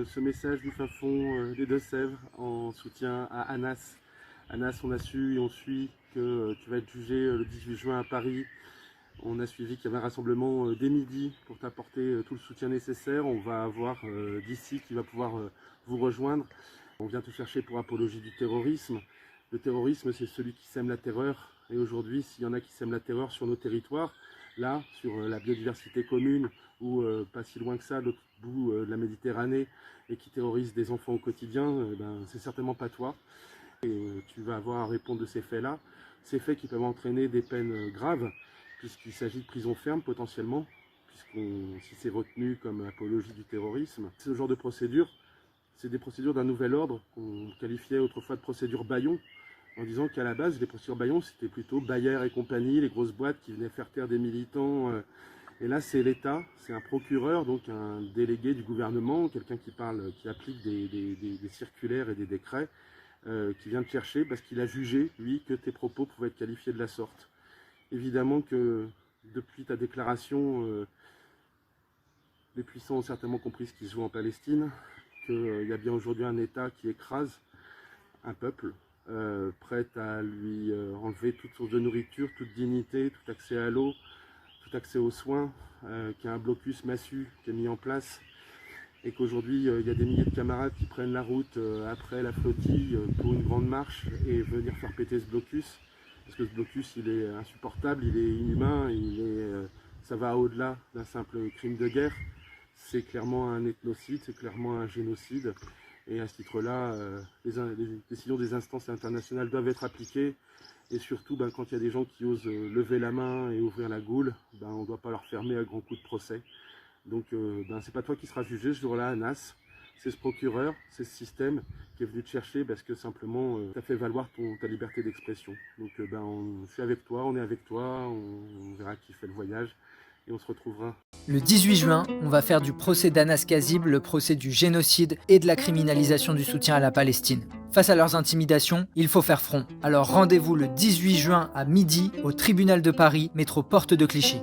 ce message du fin fond des Deux-Sèvres en soutien à Anas. Anas, on a su et on suit que tu vas être jugé le 18 juin à Paris. On a suivi qu'il y avait un rassemblement dès midi pour t'apporter tout le soutien nécessaire. On va avoir d'ici qui va pouvoir vous rejoindre. On vient te chercher pour apologie du terrorisme. Le terrorisme, c'est celui qui sème la terreur. Et aujourd'hui, s'il y en a qui sèment la terreur sur nos territoires, là, sur la biodiversité commune, ou pas si loin que ça, de l'autre bout de la Méditerranée, et qui terrorisent des enfants au quotidien, c'est certainement pas toi. Et tu vas avoir à répondre de ces faits-là. Ces faits qui peuvent entraîner des peines graves, puisqu'il s'agit de prison ferme potentiellement, si c'est retenu comme apologie du terrorisme. Ce genre de procédure, c'est des procédures d'un nouvel ordre qu'on qualifiait autrefois de procédure Bayon, en disant qu'à la base, les procédures Bayon, c'était plutôt Bayer et compagnie, les grosses boîtes qui venaient faire taire des militants. Et là, c'est l'État, c'est un procureur, donc un délégué du gouvernement, quelqu'un qui applique des circulaires et des décrets, qui vient te chercher parce qu'il a jugé, lui, que tes propos pouvaient être qualifiés de la sorte. Évidemment que depuis ta déclaration, les puissants ont certainement compris ce qui se joue en Palestine, qu'il y a bien aujourd'hui un État qui écrase un peuple, prêt à lui enlever toute source de nourriture, toute dignité, tout accès à l'eau, tout accès aux soins, qu'il y a un blocus massue qui est mis en place, et qu'aujourd'hui il y a des milliers de camarades qui prennent la route après la flottille pour une grande marche et venir faire péter ce blocus, parce que ce blocus il est insupportable, il est inhumain, ça va au-delà d'un simple crime de guerre. C'est clairement un ethnocide, c'est clairement un génocide. Et à ce titre-là, les décisions des instances internationales doivent être appliquées. Et surtout, quand il y a des gens qui osent lever la main et ouvrir la goule, on ne doit pas leur fermer à grands coups de procès. Donc, c'est pas toi qui seras jugé ce jour-là, Anas. C'est ce procureur, c'est ce système qui est venu te chercher parce que simplement, tu as fait valoir ta liberté d'expression. Donc, je suis avec toi, on est avec toi, on verra qui fait le voyage et on se retrouvera. Le 18 juin, on va faire du procès d'Anas Kazib le procès du génocide et de la criminalisation du soutien à la Palestine. Face à leurs intimidations, il faut faire front. Alors rendez-vous le 18 juin à midi au tribunal de Paris, métro Porte de Clichy.